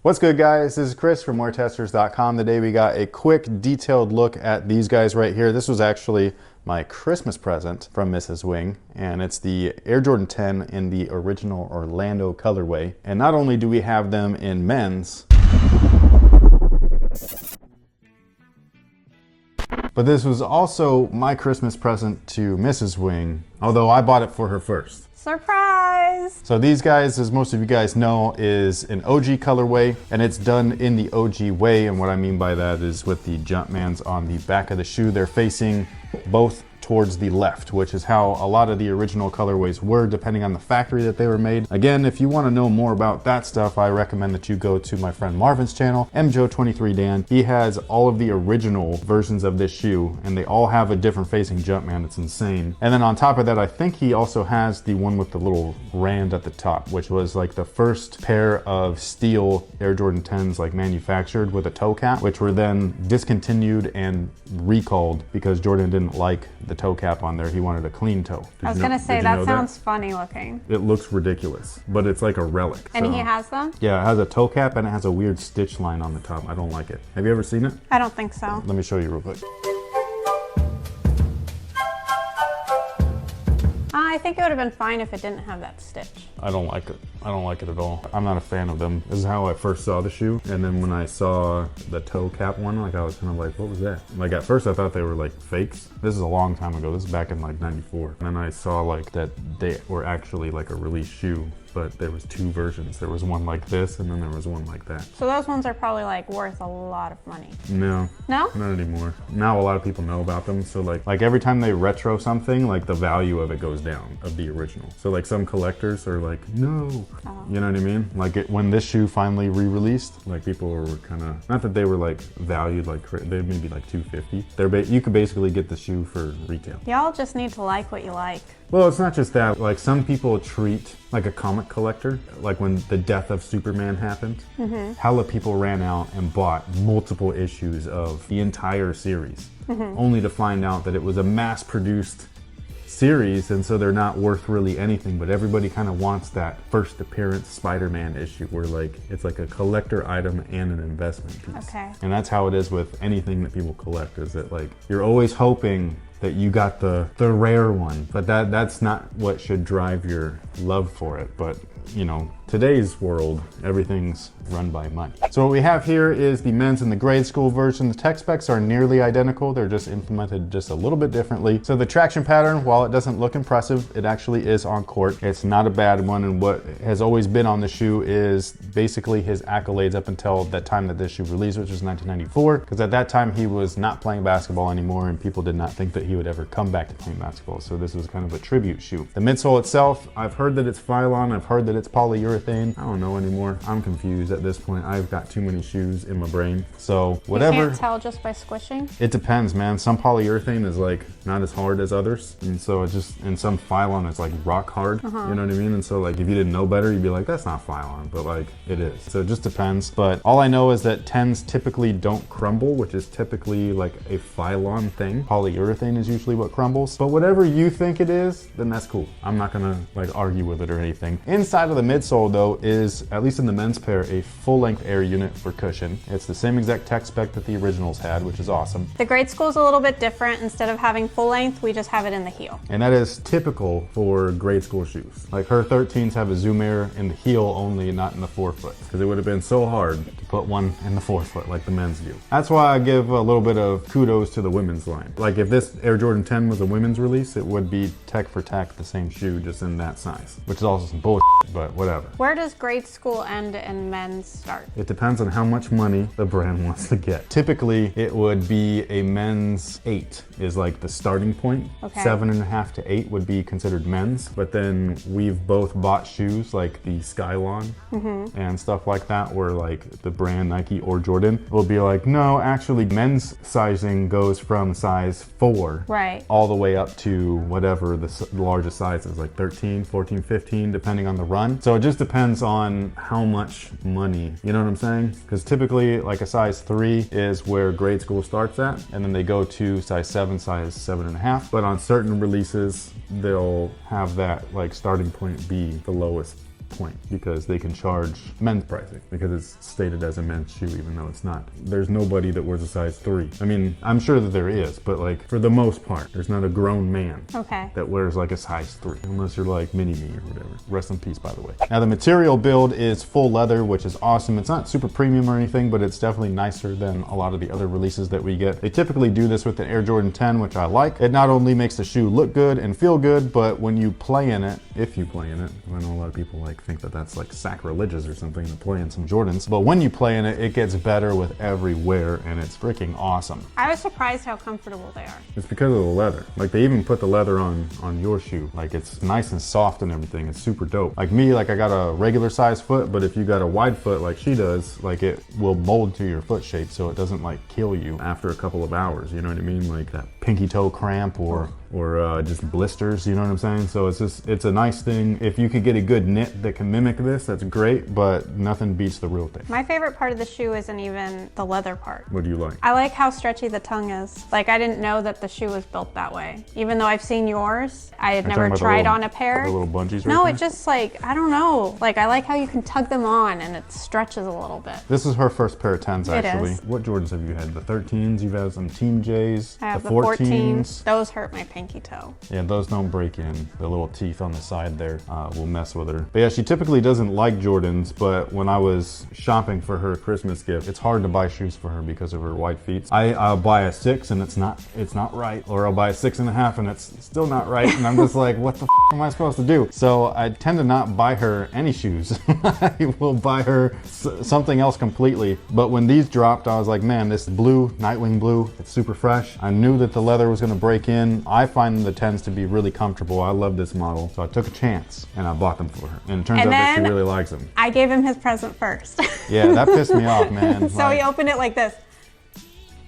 What's good, guys? This is Chris from WearTesters.com. Today we got a quick detailed look at these guys right here. This was actually my Christmas present from Mrs. Wing, and it's the Air Jordan 10 in the original Orlando colorway. And not only do we have them in men's, but this was also my Christmas present to Mrs. Wing, although I bought it for her first. Surprise! So these guys, as most of you guys know, is an OG colorway, and it's done in the OG way. And what I mean by that is with the Jumpmans on the back of the shoe, they're facing both towards the left, which is how a lot of the original colorways were, depending on the factory that they were made. Again, if you want to know more about that stuff, I recommend that you go to my friend Marvin's channel, MJO23Dan. He has all of the original versions of this shoe, and they all have a different facing Jumpman. It's insane. And then on top of that, I think he also has the one with the little rand at the top, which was like the first pair of steel Air Jordan 10s like manufactured with a toe cap, which were then discontinued and recalled because Jordan didn't like the toe cap on there. He wanted a clean toe. I was gonna say, that sounds funny looking. It looks ridiculous, but it's like a relic. And he has them? Yeah, it has a toe cap and it has a weird stitch line on the top. I don't like it. Have you ever seen it? I don't think so. Let me show you real quick. I think it would have been fine if it didn't have that stitch. I don't like it. I don't like it at all. I'm not a fan of them. This is how I first saw the shoe. And then when I saw the toe cap one, like I was kind of like, what was that? Like at first I thought they were like fakes. This is a long time ago. This is back in like '94. And then I saw like that they were actually like a release shoe, but there was two versions. There was one like this and then there was one like that. So those ones are probably like worth a lot of money. No. No? Not anymore. Now a lot of people know about them. So like every time they retro something, like the value of it goes down of the original. So like some collectors are like, no. Oh. You know what I mean? Like when this shoe finally re-released, like people were kind of, not that they were like valued, like they maybe like $250. You could basically get the shoe for retail. Y'all just need to like what you like. Well, it's not just that. Like some people treat like a comic collector, like when the death of Superman happened, hella people ran out and bought multiple issues of the entire series, only to find out that it was a mass-produced series, and so they're not worth really anything, but everybody kind of wants that first appearance Spider-Man issue where like it's like a collector item and an investment piece. Okay. And that's how it is with anything that people collect, is that like you're always hoping that you got the rare one, but that's not what should drive your love for it. But you know, today's world, everything's run by money. So what we have here is the men's and the grade school version. The tech specs are nearly identical. They're just implemented just a little bit differently. So the traction pattern, while it doesn't look impressive, it actually is on court. It's not a bad one. And what has always been on the shoe is basically his accolades up until that time that this shoe released, which was 1994. Because at that time he was not playing basketball anymore and people did not think that he would ever come back to playing basketball. So this was kind of a tribute shoe. The midsole itself, I've heard that it's Phylon. I've heard that it's polyurethane. I don't know anymore. I'm confused at this point. I've got too many shoes in my brain. So whatever. You can't tell just by squishing? It depends, man. Some polyurethane is like not as hard as others. And so it just, and some Phylon is like rock hard. You know what I mean? And so like if you didn't know better, you'd be like, that's not Phylon, but like it is. So it just depends. But all I know is that 10s typically don't crumble, which is typically like a Phylon thing. Polyurethane is usually what crumbles. But whatever you think it is, then that's cool. I'm not gonna like argue with it or anything. Inside of the midsole though is, at least in the men's pair, a full-length air unit for cushion. It's the same exact tech spec that the originals had, which is awesome. The grade school's a little bit different. Instead of having full length, we just have it in the heel. And that is typical for grade school shoes. Like her 13s have a zoom air in the heel only, not in the forefoot, because it would have been so hard to put one in the forefoot like the men's do. That's why I give a little bit of kudos to the women's line. Like if this Air Jordan 10 was a women's release, it would be tech for tech the same shoe, just in that size, which is also some bullshit, but whatever. Where does grade school end and men's start? It depends on how much money the brand wants to get. Typically, it would be a men's 8 is like the starting point. Okay. 7.5 to 8 would be considered men's, but then we've both bought shoes like the Skylon and stuff like that, where like the brand Nike or Jordan will be like, no, actually men's sizing goes from size 4 right all the way up to whatever the largest size is, like 13, 14, 15, depending on the run. So it just depends on how much money, you know what I'm saying? Because typically like a size 3 is where grade school starts at, and then they go to size 7, size 7.5. But on certain releases, they'll have that like starting point be the lowest point because they can charge men's pricing because it's stated as a men's shoe even though it's not. There's nobody that wears a size 3. I mean, I'm sure that there is, but like for the most part, there's not a grown man that wears like a size 3 unless you're like mini-me or whatever. Rest in peace, by the way. Now the material build is full leather, which is awesome. It's not super premium or anything, but it's definitely nicer than a lot of the other releases that we get. They typically do this with the Air Jordan 10, which I like. It not only makes the shoe look good and feel good, but when you play in it, if you play in it, I know a lot of people like think that that's like sacrilegious or something to play in some Jordans, but when you play in it, it gets better with every wear and it's freaking awesome. I was surprised how comfortable they are. It's because of the leather. Like they even put the leather on your shoe. Like it's nice and soft and everything. It's super dope. Like me, like I got a regular size foot, but if you got a wide foot like she does, like it will mold to your foot shape so it doesn't like kill you after a couple of hours. You know what I mean? Like that pinky toe cramp or just blisters, you know what I'm saying? So it's a nice thing. If you could get a good knit that can mimic this, that's great, but nothing beats the real thing. My favorite part of the shoe isn't even the leather part. What do you like? I like how stretchy the tongue is. Like I didn't know that the shoe was built that way. Even though I've seen yours, I had never tried on a pair. The little bungees No, right it just like, I don't know. Like I like how you can tug them on and it stretches a little bit. This is her first pair of 10s actually. It is. What Jordans have you had? The 13s, you've had some Team J's, I have the the 14s. 14s. Those hurt my pinky toe. Yeah, those don't break in. The little teeth on the side there will mess with her. But yeah, she typically doesn't like Jordans, but when I was shopping for her Christmas gift, it's hard to buy shoes for her because of her white feet. I'll buy a 6 and it's not right, or I'll buy a 6.5 and it's still not right, and I'm just like, what the am I supposed to do? So I tend to not buy her any shoes. I will buy her something else completely. But when these dropped, I was like, man, this blue, Nightwing blue, it's super fresh. I knew that the leather was gonna break in. I find the 10s to be really comfortable. I love this model. So I took a chance and I bought them for her. And it turns out that she really likes them. I gave him his present first. Yeah, that pissed me off, man. So he opened it like this.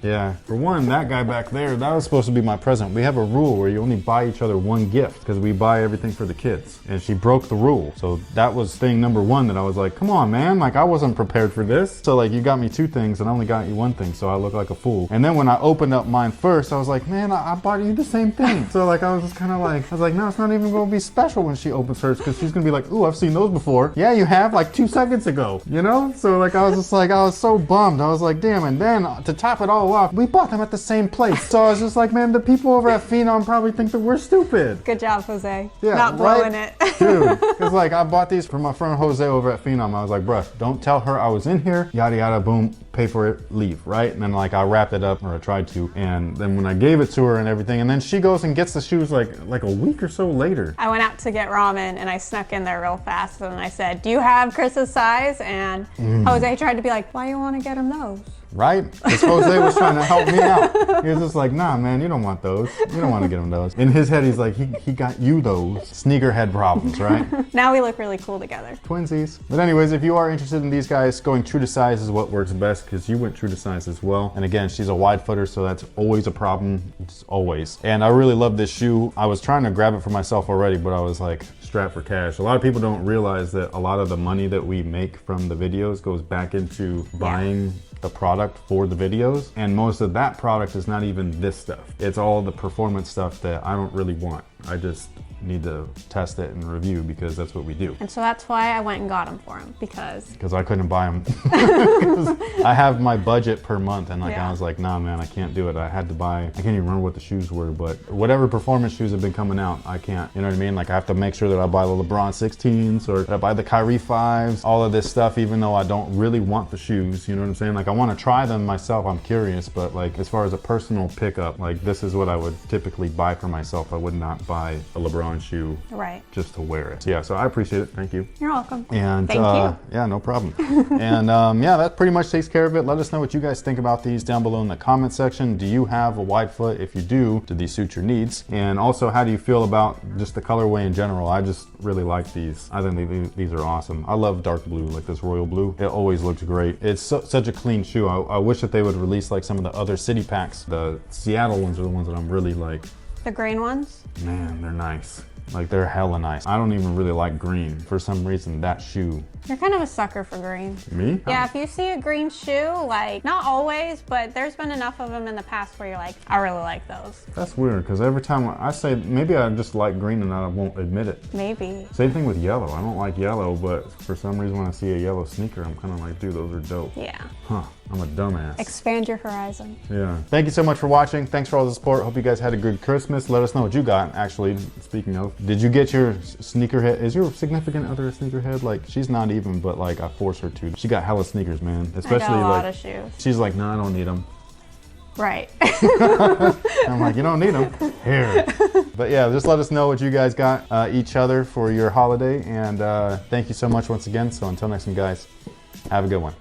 Yeah, for one, that guy back there, that was supposed to be my present. We have a rule where you only buy each other one gift because we buy everything for the kids. And she broke the rule. So that was thing number one that I was like, come on, man. Like I wasn't prepared for this. So like you got me 2 things and I only got you 1 thing. So I look like a fool. And then when I opened up mine first, I was like, man, I bought you the same thing. So like I was just kind of like, I was like, no, it's not even going to be special when she opens hers because she's going to be like, ooh, I've seen those before. Yeah, you have, like 2 seconds ago, you know? So like I was just like, I was so bummed. I was like, damn. And then to top it all off, we bought them at the same place. So I was just like, man, the people over at Phenom probably think that we're stupid. Good job, Jose. Yeah, not blowing it. Dude, because like I bought these from my friend Jose over at Phenom. I was like, bruh, don't tell her I was in here, yada yada, boom, pay for it, leave, right? And then like I wrapped it up, or I tried to, and then when I gave it to her and everything, and then she goes and gets the shoes like a week or so later. I went out to get ramen and I snuck in there real fast and I said, do you have Chris's size? And Jose tried to be like, why you want to get him those? Right? Because Jose was trying to help me out. He was just like, nah, man, you don't want those. You don't want to get him those. In his head, he's like, he got you those. Sneakerhead problems, right? Now we look really cool together. Twinsies. But anyways, if you are interested in these guys, going true to size is what works best because you went true to size as well. And again, she's a wide footer, so that's always a problem. It's always. And I really love this shoe. I was trying to grab it for myself already, but I was like, strapped for cash. A lot of people don't realize that a lot of the money that we make from the videos goes back into buying the product for the videos, and most of that product is not even this stuff. It's all the performance stuff that I don't really want. I just need to test it and review because that's what we do. And so that's why I went and got them for him, because I couldn't buy them. I have my budget per month, and like I was like, nah, man, I can't do it. I had to buy, I can't even remember what the shoes were, but whatever performance shoes have been coming out, I can't. You know what I mean? Like I have to make sure that I buy the LeBron 16s or that I buy the Kyrie 5s, all of this stuff, even though I don't really want the shoes. You know what I'm saying? Like I want to try them myself. I'm curious, but like as far as a personal pickup, like this is what I would typically buy for myself. I would not buy a LeBron shoe just to wear it. Yeah, so I appreciate it. Thank you. You're welcome. And thank you. Yeah, no problem. And yeah, that pretty much takes care of it. Let us know what you guys think about these down below in the comment section. Do you have a wide foot? If you do these suit your needs? And also, how do you feel about just the colorway in general? I just really like these. I think these are awesome. I love dark blue, like this royal blue. It always looks great. It's such a clean shoe. I wish that they would release like some of the other city packs. The Seattle ones are the ones that I'm really like. The green ones? Man, they're nice. Like they're hella nice. I don't even really like green. For some reason, that shoe. You're kind of a sucker for green. Me? Yeah, if you see a green shoe, like, not always, but there's been enough of them in the past where you're like, I really like those. That's weird, because every time I say, maybe I just like green and I won't admit it. Maybe. Same thing with yellow. I don't like yellow, but for some reason when I see a yellow sneaker, I'm kind of like, dude, those are dope. Yeah. Huh, I'm a dumbass. Expand your horizon. Yeah. Thank you so much for watching. Thanks for all the support. Hope you guys had a good Christmas. Let us know what you got, actually, speaking of. Did you get your sneakerhead? Is your significant other a sneakerhead? Like, she's not even, but like, I force her to. She got hella sneakers, man. Especially I got a lot like, of shoes. she's like, no, I don't need them. Right. I'm like, you don't need them. Here. But yeah, just let us know what you guys got each other for your holiday. And thank you so much once again. So until next time, guys, have a good one.